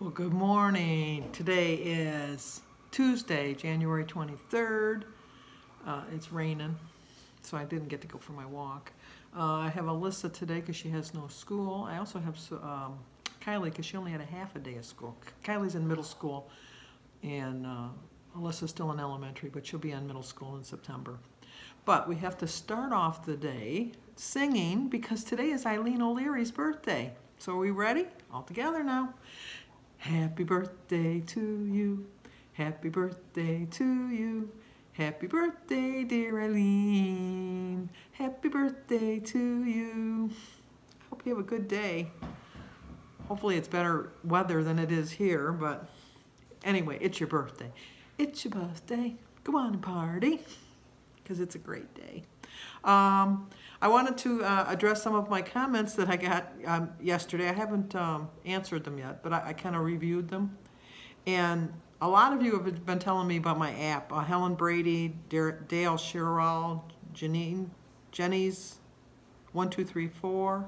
Well, good morning. Today is Tuesday, January 23rd. It's raining, so I didn't get to go for my walk. I have Alyssa today because she has no school. I also have Kylie because she only had a half a day of school. Kylie's in middle school, and Alyssa's still in elementary, but she'll be in middle school in September. But we have to start off the day singing because today is Eileen O'Leary's birthday. So are we ready? All together now. Happy birthday to you. Happy birthday to you. Happy birthday, dear Eileen. Happy birthday to you. I hope you have a good day. Hopefully it's better weather than it is here, but anyway, it's your birthday. It's your birthday. Go on and party, because it's a great day. I wanted to address some of my comments that I got yesterday. I haven't answered them yet, but I kind of reviewed them. And a lot of you have been telling me about my app. Helen Brady, Dale Sherrill, Jenny's 1234.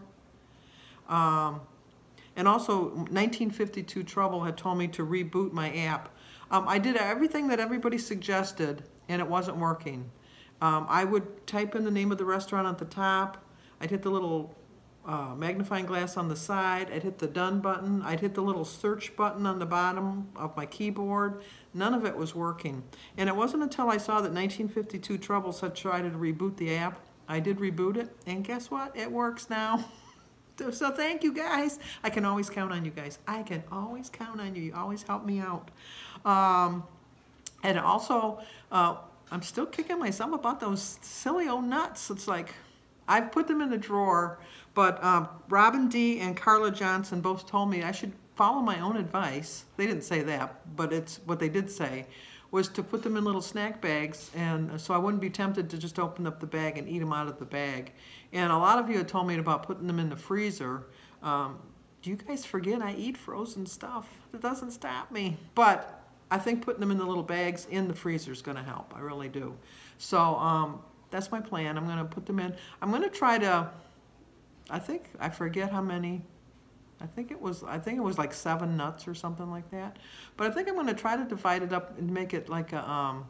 And also 1952 Trouble had told me to reboot my app. I did everything that everybody suggested, and it wasn't working. I would type in the name of the restaurant at the top. I'd hit the little magnifying glass on the side. I'd hit the done button. I'd hit the little search button on the bottom of my keyboard. None of it was working. And it wasn't until I saw that 1952 Troubles had tried to reboot the app. I did reboot it, and guess what? It works now. So thank you guys. I can always count on you guys. I can always count on you. You always help me out. And also, I'm still kicking myself about those silly old nuts. It's like, I've put them in the drawer, but Robin D. and Carla Johnson both told me I should follow my own advice. They didn't say that, but it's what they did say, was to put them in little snack bags, and so I wouldn't be tempted to just open up the bag and eat them out of the bag. And a lot of you had told me about putting them in the freezer. Do you guys forget I eat frozen stuff? It doesn't stop me. But I think putting them in the little bags in the freezer is going to help. I really do. So that's my plan. I'm going to put them in. I'm going to try to, I forget how many. I think it was like 7 nuts or something like that. But I think I'm going to try to divide it up and make it like a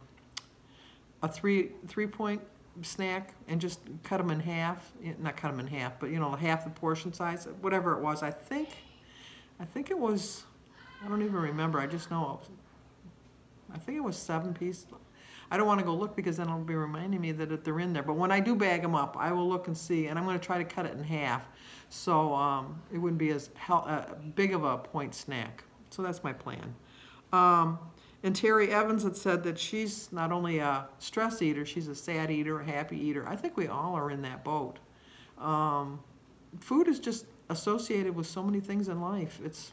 three-point snack and just cut them in half. Not cut them in half, but half the portion size, whatever it was. I think it was, I don't even remember. I just know I think it was 7 pieces. I don't want to go look because then it'll be reminding me that they're in there. But when I do bag them up, I will look and see, and I'm going to try to cut it in half so it wouldn't be as big of a point snack. So that's my plan. And Terry Evans had said that she's not only a stress eater, she's a sad eater, a happy eater. I think we all are in that boat. Food is just associated with so many things in life. It's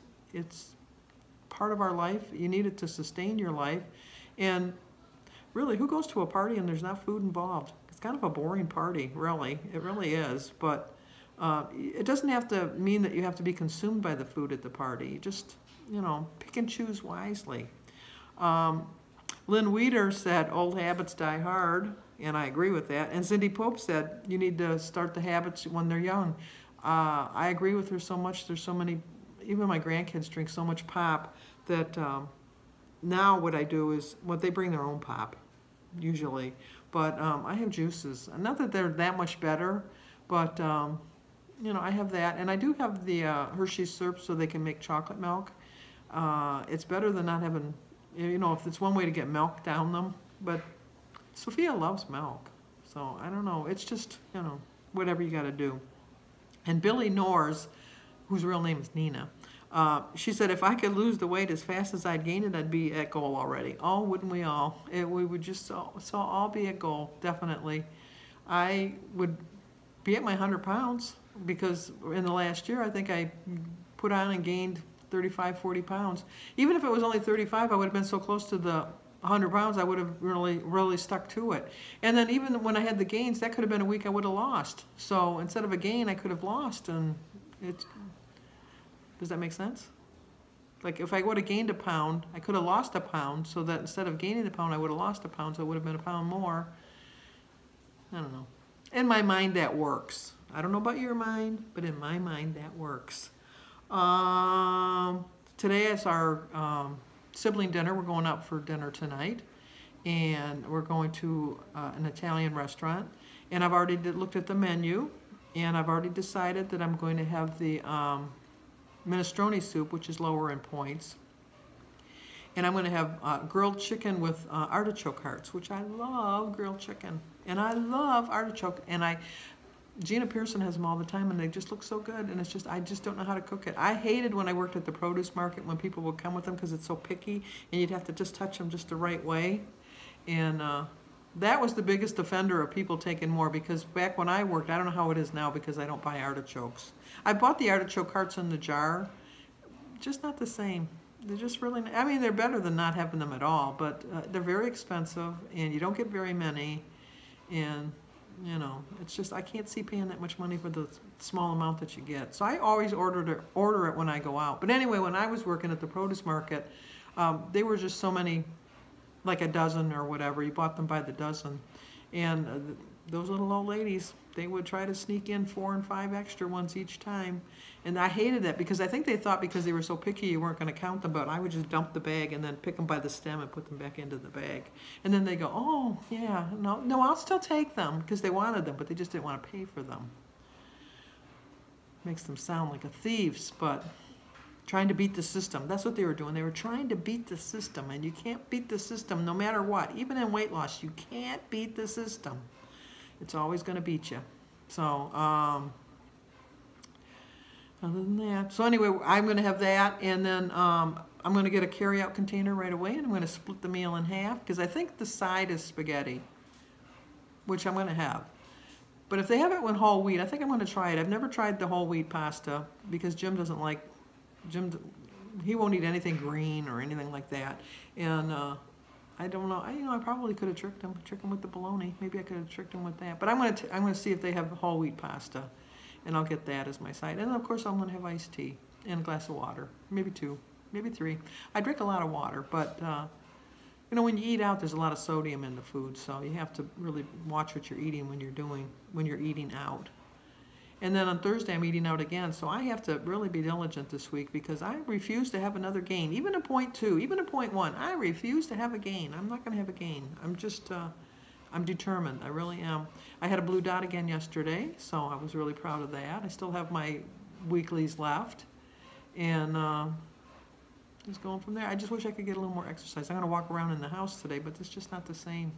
part of our life. You need it to sustain your life. And really, who goes to a party and there's not food involved? It's kind of a boring party, really. It really is. But it doesn't have to mean that you have to be consumed by the food at the party. You just, pick and choose wisely. Lynn Weeder said, old habits die hard, and I agree with that. And Cindy Pope said, you need to start the habits when they're young. I agree with her so much. There's so many, even my grandkids drink so much pop that now what I do is, they bring their own pop, usually. But I have juices. Not that they're that much better, but, I have that. And I do have the Hershey's syrup so they can make chocolate milk. It's better than not having, if it's one way to get milk down them. But Sophia loves milk. So I don't know. It's just, whatever you got to do. And Billy Norris, whose real name is Nina, she said, if I could lose the weight as fast as I'd gain it, I'd be at goal already. Oh, wouldn't we all? We would just all be at goal, definitely. I would be at my 100 pounds because in the last year, I think I put on and gained 35, 40 pounds. Even if it was only 35, I would have been so close to the 100 pounds, I would have really stuck to it. And then even when I had the gains, that could have been a week I would have lost. So instead of a gain, I could have lost, and does that make sense? Like if I would have gained a pound, I could have lost a pound, so that instead of gaining a pound, I would have lost a pound, so it would have been a pound more. I don't know. In my mind, that works. I don't know about your mind, but in my mind, that works. today is our sibling dinner. We're going out for dinner tonight, and we're going to an Italian restaurant. And I've already looked at the menu, and I've already decided that I'm going to have the minestrone soup, which is lower in points. And I'm going to have grilled chicken with artichoke hearts, which I love grilled chicken. And I love artichoke. And Gina Pearson has them all the time, and they just look so good. And it's just, I just don't know how to cook it. I hated when I worked at the produce market when people would come with them because it's so picky, and you'd have to just touch them just the right way. And that was the biggest offender of people taking more, because back when I worked, I don't know how it is now because I don't buy artichokes. I bought the artichoke hearts in the jar, just not the same. They're just really, I mean, they're better than not having them at all, but they're very expensive, and you don't get very many, and, you know, it's just, I can't see paying that much money for the small amount that you get. So I always order it when I go out. But anyway, when I was working at the produce market, they were just so many, like a dozen or whatever. You bought them by the dozen. And those little old ladies, they would try to sneak in 4 and 5 extra ones each time. And I hated that because I think they thought because they were so picky you weren't going to count them, but I would just dump the bag and then pick them by the stem and put them back into the bag. And then they go, oh, yeah, no, I'll still take them, because they wanted them, but they just didn't want to pay for them. Makes them sound like a thieves, but trying to beat the system. That's what they were doing. They were trying to beat the system, and you can't beat the system no matter what. Even in weight loss, you can't beat the system. It's always going to beat you. So, other than that. So anyway, I'm going to have that, and then I'm going to get a carry-out container right away, and I'm going to split the meal in half, because I think the side is spaghetti, which I'm going to have. But if they have it with whole wheat, I think I'm going to try it. I've never tried the whole wheat pasta, because Jim doesn't like, he won't eat anything green or anything like that. And I don't know. I probably could have tricked him with the bologna. Maybe I could have tricked him with that. But I'm going to see if they have whole wheat pasta, and I'll get that as my side. And of course, I'm going to have iced tea and a glass of water, maybe 2, maybe 3. I drink a lot of water, but you know, when you eat out, there's a lot of sodium in the food, so you have to really watch what you're eating when you're eating out. And then on Thursday, I'm eating out again, so I have to really be diligent this week, because I refuse to have another gain, even a 0.2, even a 0.1. I refuse to have a gain. I'm not going to have a gain. I'm just, I'm determined. I really am. I had a blue dot again yesterday, so I was really proud of that. I still have my weeklies left, and just going from there. I just wish I could get a little more exercise. I'm going to walk around in the house today, but it's just not the same.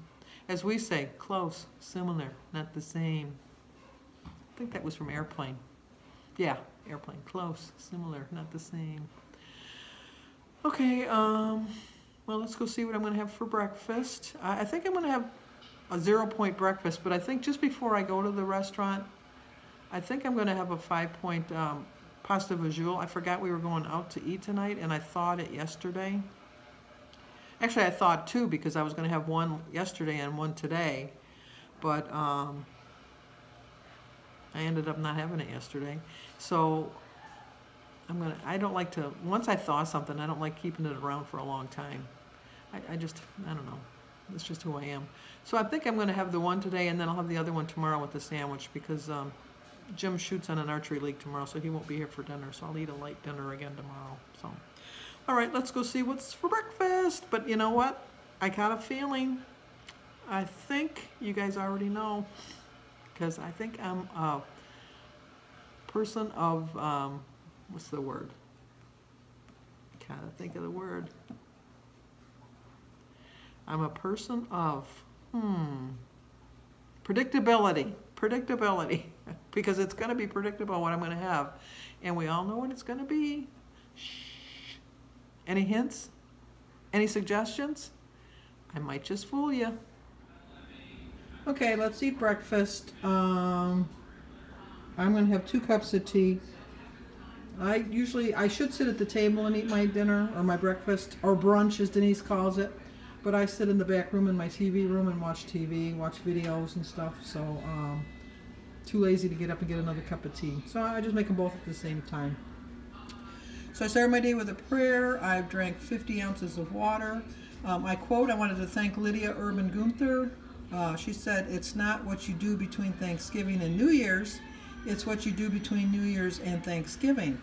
As we say, close, similar, not the same. I think that was from Airplane. Yeah, Airplane. Close, similar, not the same. Okay, well, let's go see what I'm going to have for breakfast. I think I'm going to have a 0-point breakfast, but I think just before I go to the restaurant, I think I'm going to have a 5-point pasta visual. I forgot we were going out to eat tonight, and I thawed it yesterday. Actually, I thawed 2 because I was going to have one yesterday and one today, but I ended up not having it yesterday. So I don't like to, once I thaw something, I don't like keeping it around for a long time. I don't know. That's just who I am. So I think I'm going to have the one today, and then I'll have the other one tomorrow with the sandwich, because Jim shoots on an archery league tomorrow, so he won't be here for dinner. So I'll eat a light dinner again tomorrow. So, all right, let's go see what's for breakfast. But you know what? I got a feeling. I think you guys already know, because I think I'm a person of, what's the word? Gotta think of the word. I'm a person of, predictability. Predictability. Because it's going to be predictable what I'm going to have. And we all know what it's going to be. Shh. Any hints? Any suggestions? I might just fool you. Okay, let's eat breakfast. I'm going to have 2 cups of tea. I should sit at the table and eat my dinner or my breakfast, or brunch as Denise calls it. But I sit in the back room in my TV room and watch TV, watch videos and stuff. So too lazy to get up and get another cup of tea. So I just make them both at the same time. So I started my day with a prayer. I've drank 50 ounces of water. I wanted to thank Lydia Urban Gunther. She said, "It's not what you do between Thanksgiving and New Year's, it's what you do between New Year's and Thanksgiving."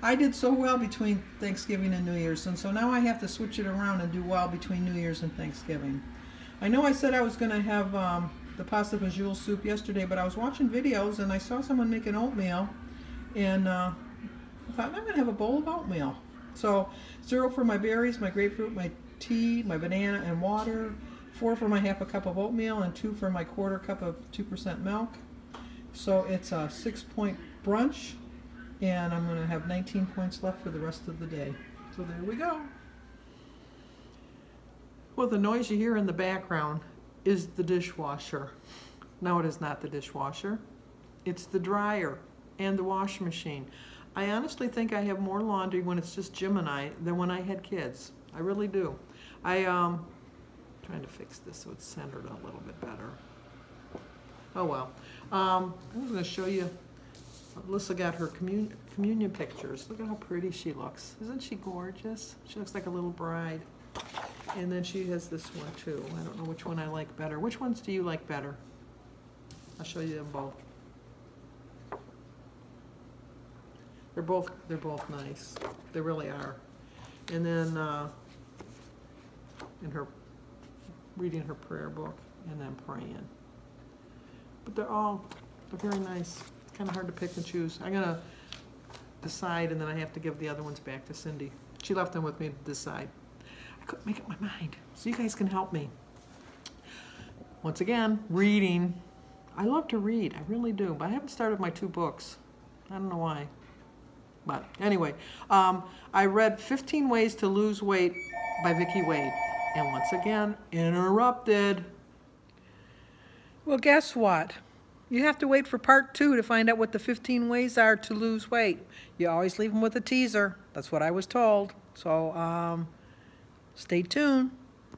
I did so well between Thanksgiving and New Year's, and so now I have to switch it around and do well between New Year's and Thanksgiving. I know I said I was going to have the pasta fagioli soup yesterday, but I was watching videos and I saw someone making oatmeal, and I thought, I'm going to have a bowl of oatmeal. So 0 for my berries, my grapefruit, my tea, my banana, and water. 4 for my half a cup of oatmeal, and 2 for my quarter cup of 2% milk. So it's a 6-point brunch, and I'm going to have 19 points left for the rest of the day. So there we go. Well, the noise you hear in the background is the dishwasher. No, it is not the dishwasher. It's the dryer and the washing machine. I honestly think I have more laundry when it's just Jim and I than when I had kids. I really do. Trying to fix this so it's centered a little bit better. Oh well. I was going to show you. Alyssa got her communion pictures. Look at how pretty she looks. Isn't she gorgeous? She looks like a little bride. And then she has this one too. I don't know which one I like better. Which ones do you like better? I'll show you them both. They're both nice. They really are. And then in her reading her prayer book and then praying. But they're very nice. It's kind of hard to pick and choose. I'm gonna decide, and then I have to give the other ones back to Cindy. She left them with me to decide. I couldn't make up my mind, so you guys can help me. Once again, reading. I love to read, I really do, but I haven't started my 2 books. I don't know why. But anyway, I read 15 Ways to Lose Weight by Vicki Wade. And once again, interrupted. Well, guess what? You have to wait for part 2 to find out what the 15 ways are to lose weight. You always leave them with a teaser. That's what I was told. So, stay tuned.